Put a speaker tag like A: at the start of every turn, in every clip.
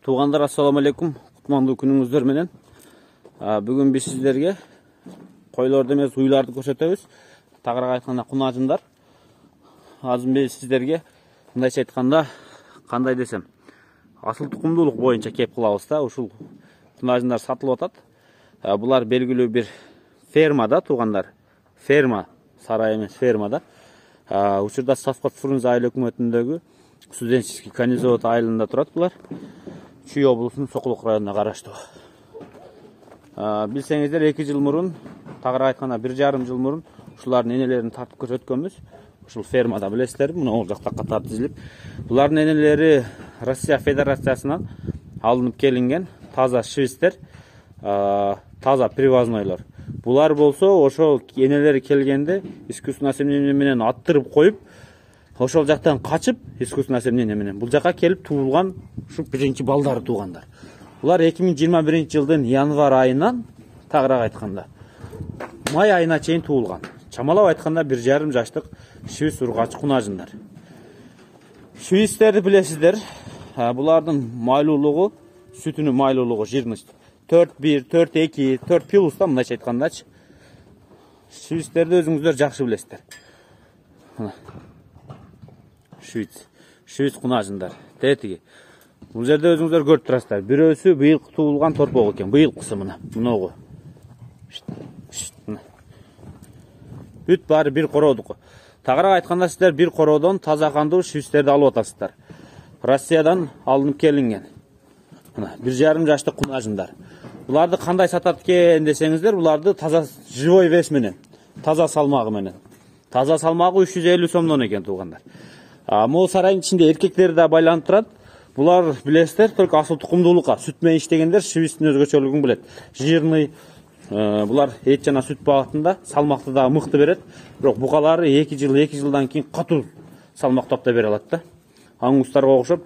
A: Tuğanlar assalamu alaikum. Kutmandı gününüzler menen. Bugün biz sizlerge koylarda emес uylарды көрсөтөбүz. Тагыраак айтканда кунажындар. Азыр біз sizlerge мындайча айтканда кандай десем, асыл тукумдуулук боюнча кеп кылабыз да. Ушул кунажындар сатылып атат. Булар белгилүү бир фермада туугандар. Ферма, сарай эмес, фермада. Учурда Совхоз Фрунзе айыл өкмөтүндөгү студенческий канизовод айылында турат булар. Чүй облусунун Сокулук районуна караштуу. Билсеңиздер 2 жыл мурун, тагыраак айтканда 1,5 жыл мурун ушулардын энелерин тартып көрсөткөнбүз. Ушул фермада билесиздер, мына ол жакта катар тизилип. Булардын энелери Россия Федерациясынан алынып келинген таза швейцтер, таза привознойлор. Булар болсо ошол энелери келгенде искусственный осемнение менен аттырып коюп, ошол жактан качып искусственный осемнение менен бул жака келип туулган ушу биринчи балдары туугандар. Булар 2021 жылдын январь айынан тагыраак айтканда май айына чейин туулган. Чамалап айтканда 1,5 жаштык швейц ургач кунажындар. Швейцтерди билесиздер. Булардын майлуулугу, сүтүнүн майлуулугу жирность 4,1, 4,2, 4 плюста мындайча айткандачы. Швейцтерди өзүңүздөр жакшы билесиздер. Швейц кунажындар. Тетиги. Бул жерде өзүңүздөр көрүп турасыздар. Бирөөсү быйыл туулган торпок экен. Быйылкысы мына. Мыногу. Бүт баары бир короодуку. Тагыраак айтканда сиздер бир короодон таза кандуу швейцтерди алып атасыздар. Россиядан алынып келинген. Мына 1,5 жаштык кунажындар. Буларды кандай сатат экен десеңиздер, буларды таза живой вес менен, таза салмагы менен. Таза салмагы 350 сомдон экен туугандар. Могу сарайдын ичинде эркектер да байланып турат. Булар билесиздер, только асыл тукумдуулукка, сүт менен иштегендер швейцтин өзгөчөлүгүн билет. Жирный, булар эт жана сүт багытында салмакты да мыкты берет. Бирок букалары 2 жылдан кийин катуу салмак топтоп бере алат да. Аңгустарга окшоп,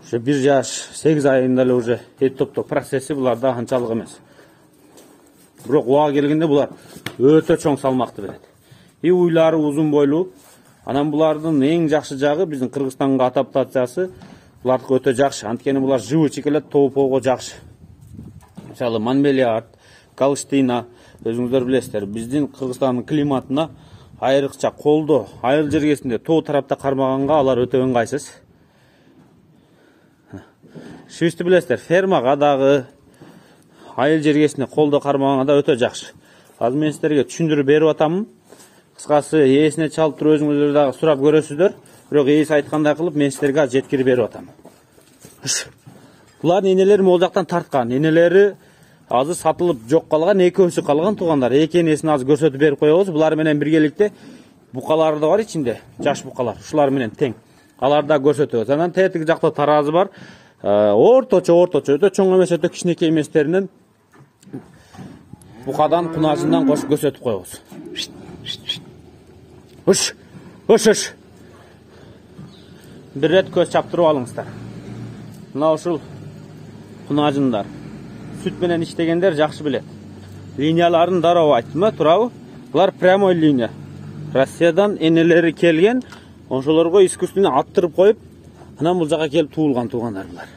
A: ушу 1 жаш 8 айында эле уже эт топтоо процесси буларда анчалык эмес. Бирок убага келгенде булар өтө чоң салмакты берет. Уйлары узун бойлуу. Анан булардын эң жакшы жагы биздин Кыргызстанга адаптациясы булардыкы өтө жакшы. Анткени булар живучий келет, тоопого жакшы. Мисалы Манбелиард, Галштина, өзүңүздөр билесиздер, биздин Кыргызстандын климатына айрыкча колдо, айыл жергесинде тоо тарапта кармаганга алар өтө ыңгайсыз. Швейцти билесиздер, фермага дагы айыл жергесинде колдо кармаганга да өтө жакшы. Азыр мен сиздерге түшүндүрүп берип атамын. Кыскасы ээсине чалып туруп өзүңүздөр дагы сурап көрөсүздөр. Бирок ээси айткандай кылып мен сиздерге жеткирип берип атам. Булардын энелери могул жактан тарткан. Энелери азыр сатылып жок калган, экөөсү калган туугандар. Эки энесин азыр көрсөтүп берип коебуз. Булар менен биргеликте букалары да бар ичинде, жаш букалар. Ушулар менен тең. Аларды да көрсөтөбүз. Анан тетиги жакта таразы бар. Орточо, өтө чоң эмес, өтө кичинекей эместеринен букадан, кунажындан кошуп көрсөтүп коебуз. Уш. Бир рет көз чаптырып алыңыздар. Мына ушул кунажындар. Сүт менен иштегендер жакшы билет. Линияларын дароо айттым, турабы? Булар прямой линия. Россиядан энелери келген, ошолорго искусственно аттырып коюп, анан бул жака келип туулган туугандар булар.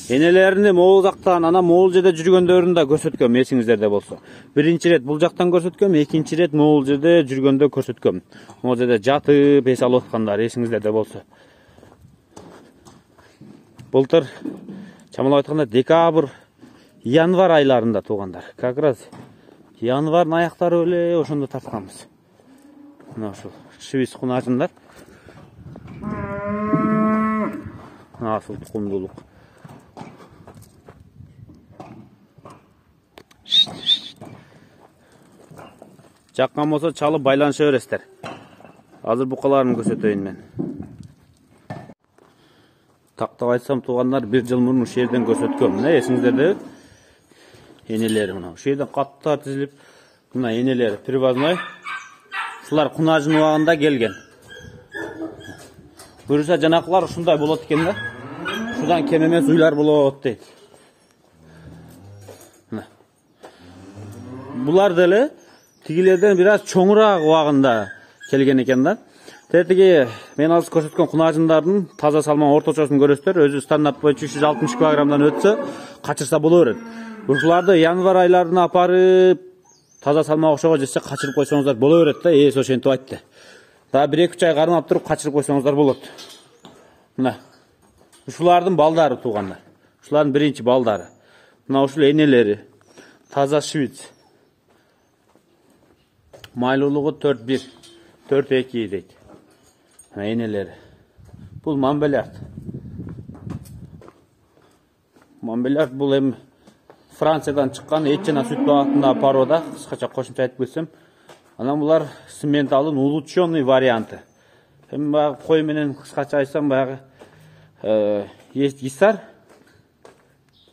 A: Энелерини могул жактан, анан могул жерде жүргөндөрүн да көрсөткөм, эсиңиздерде болсо. Биринчи рет бул жактан көрсөткөм, экинчи рет могул жерде жүргөндө көрсөткөм. Могул жерде жатып эс алып аткандар, эсиңиздерде болсо. Былтыр чамалап айтканда декабрь, январь айларында туугандар. Как раз январьдын аяктары эле ошондо тартканбыз. Мына ушул швейц кунажындар. Асыл тукумдуулук. Жаккан болсо чалып байланыша бересиздер. Азыр букаларын көрсөтөйүн мен. Тактап айтсам туугандар 1 жыл мурун ушул жерден көрсөткөм. Мына эсиңиздерде энелери мына. Ушул жерден каттар тизилип, мына энелери привозной. Ушулар кунажын убагында келген. Буюрса жанакылар ушундай болот экен да. Шудан кем эмес уйлар болот дейт. Булар деле тигилерден бир аз чоңураак убагында келген экен да. Тетиги мен азыр көрсөткөн кунажындардын таза салмак орточосун көрөсүздөр. Өзү стандарт боюнча 360 килограммдан өтсө, качырса боло берет. Ушуларды январь айларына апарып таза салмак ошого жесе качырып койсоңуздар боло берет да, ээс ошентип айтты. Да 1-2 ай кармап туруп качырып койсоңуздар болот. Мына ушулардын балдары туугандар. Ушулардын биринчи балдары. Мына ушул энелери. Таза швиц. Майлуулугу 4-1, 4-2 дейт. Энелери. Бул Монбелярд. Монбелярд бул эми Франциядан чыккан эт жана сүт багытындагы порода, кыскача кошумча айтып кетсем. Анан булар симменталдын улучшенный варианты. Эми баягы кой менен кыскача айтсам баягы есть исар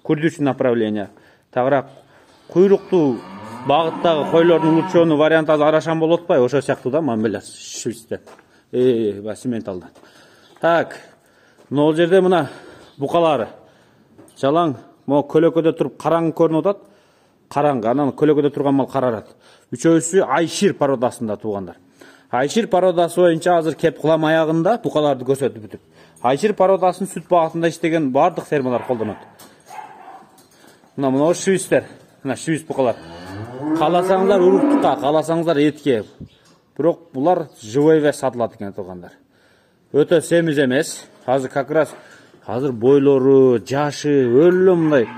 A: курдючий направление. Тагыраак куйруктуу багыттагы койлордун улучшенный варианты азыр арашан болуп атпайбы? Ошо сыяктуу да Монбеляр швицте. Симменталдан. Так. Мына жерде мына букалары. Жалаң, mo kölöködө туруп караң көрүнүп атат. Караң, анан kölököдө турган мал карарат. Үчөөсү Айшир породасында туугандар. Айшир породасы боюнча азыр кеп кулам аягында букаларды көрсөтүп бүтүп. Айшир породасынын сүт багытында иштеген бардык фермалар колдонот. Мына швицтер, мына швиц букалар. Кааласаңыздар уруктукка, кааласаңыздар этке. Бирок булар живой вес сатылат экен туугандар. Өтө семиз эмес. Азыр как раз азыр бойлору, жашы өлө мындай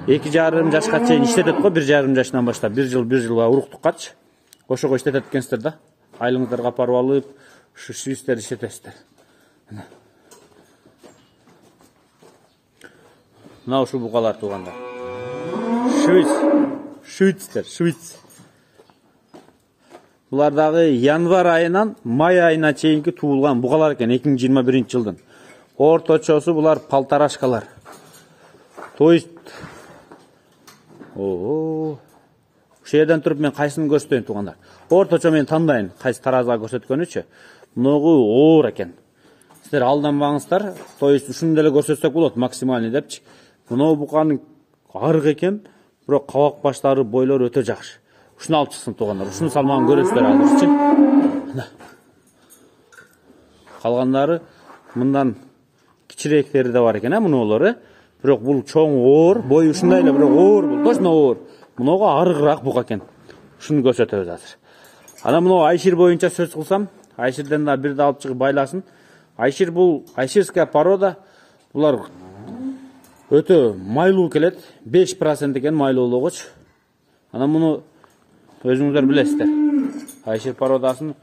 A: 2,5 жашка чейин иштетет го, 1,5 жашынан баштап 1 жыл уруктуккачы. Ошого иштетет экенсиздер да. Айлыңыздарга апарып алып, ушу швицтерди иштетесиздер. Мына ушул букалар туугандар. Швиц. Булар дагы январь айынан май айына чейинки туулган букалар экен 2021-жылдын. Орточосу булар полторашкалар. То есть ушул жерден туруп мен кайсысын көрсөтөйүн туугандар. Орточо мен тандайын, кайсы таразага көрсөткөнүчү. Мунугу оор экен. Сиздер алданбаңыздар. То есть ушуну деле көрсөтсөк болот, максимальный депчи. Мунуу буканын арык экен, бирок кабак баштары, бойлору өтө жакшы. Ушуну алып чыксын туугандар. Ушунун салмагын көрөсүздөр азырчы. Калгандары мындан кичирээктери да бар экен, мунулары. Бирок бул чоң оор, бою ушундай эле, бирок оор бул, точно оор. Мунуга арыгыраак бука экен. Ушуну көрсөтөбүз азыр. Анан мына Айшир боюнча сөз кылсам, Айширден да бирди алып чыгып байласын. Айшир бул айширская порода. Булар өтө майлуу келет, 5% экен майлуулугучу. Анан муну өзүңүздөр билесиздер. Айшир породасын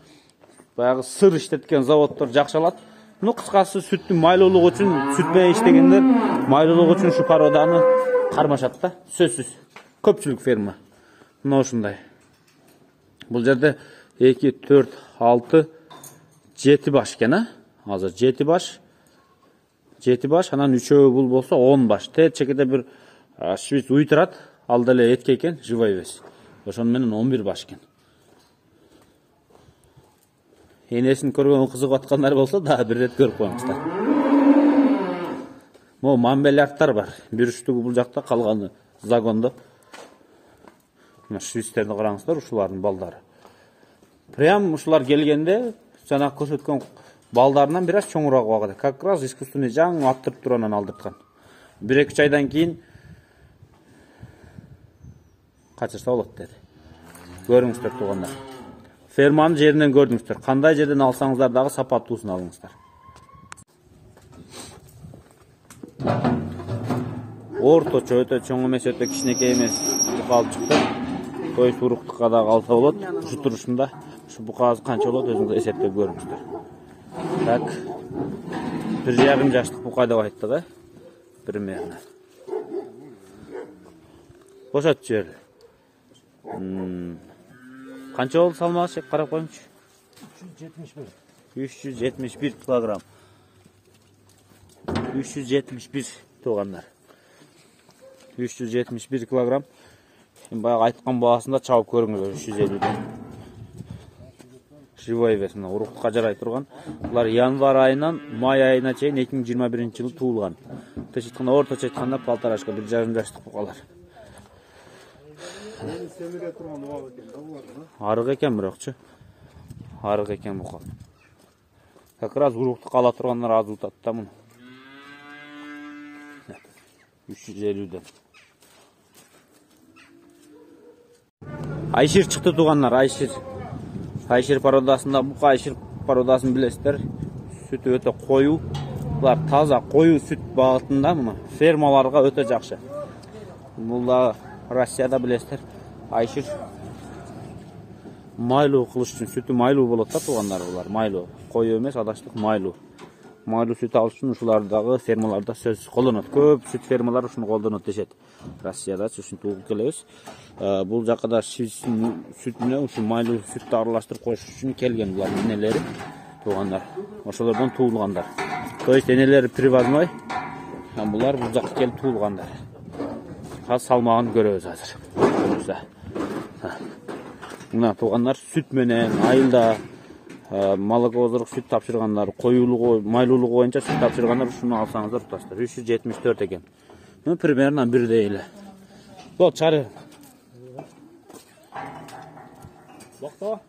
A: баягы сыр иштеткен заводдор жакшы алат. Ну кыскасы сүттүн майлуулугу үчүн, сүт менен иштегендер майлуулугу үчүн ушу породаны кармашат да. Сөзсүз. Көпчүлүк ферма. Мына ушундай. Бул жерде 2, 4, 6, 7 баш экен, азыр 7 баш. 7 баш, анан 3 бул болсо 10 баш. Тет чекеде бир швиц уйтурат, ал деле этке экен, живой вес. Ошону менен 11 баш экен. Энесин көргөн кызыгып аткандар болсо да бир рет көрүп коюңуздар. Мо Монбелярдтар бар. Бир үчтүгү бул жакта, калганы загондо. Мына швицтерди караңыздар, ушулардын балдары. Прям ушулар келгенде жана көрсөткөн балдарынан бир аз чоңураак багыда. Как раз искусственный жаңы аттырып туранан алдырткан. 1-2 айдан кийин качырса болот деди. Көрүңүздөр туугандар. Ферманын жеринен көрдүңүздөр. Кандай жерден алсаңыздар дагы сапаттуусун алыңыздар. Орточо өтө чоң эмес, өтө кичинекей эмес бука алып чыкты. То есть уруктукка дагы алса болот. Ушу турушунда ушу бука канча болот өзүңүз эсептеп көрүңүздөр. Так. 1,5 жаштык бука деп айтты да. Примерно. Бошот жер. Канча болду салмагы, чек карап коюңчу. 371 килограмм. 371 туугандар. 371 килограмм. Баягы айткан баасында чабып көрүңүздөр 350. Живой вес, мына уруктукка жарай турган. Булар январь айынан май айына чейин 2021-жылы туулган. Тыш айтканда, орточо айтканда полторашка, 1,5 жаштык букалар. Арык экен бирокчу. Арык экен бука. Как раз урукту кала тургандар аз утат да муну. 350'den. Ayşir çıktı tuğanlar, Ayşir. Ayşir parodasında bu Ayşir parodasını bilesizler. Sütü öte koyu. Bunlar taza koyu süt bağıtında mı? Fermalarga öte jakşı. Bunlar Rusya'da bilesizler. Ayşir maylu kılıç için sütü maylu bulup da tuğanlar bunlar. Maylu. Koyu emes adaşlık maylu. Maylu süt alış için uşulardagı fermalarda söz kollanat. Köp süt fermalar uşunu kollanat deşet. Rusya'da şuşun tuğup kelebez. Bu jakada sütüne uşu maylu sütü aralashtirip koyuş üçün kelgen bular eneleri tuğanlar. Oşolardan tuğulganlar. То есть eneleri привозной. Bular bu jakka kelip tuğulganlar. Haz salmağını görөбүz азыр. Мына туғандар süt менен айылда молокозорг süt тапшыргандар, коюлугу, майлуулугу боюнча süt тапшыргандар ушуну алсаңыздар тутасыздар. 374 экен. Примерно бирдей эле. Бол чары. Бактаба.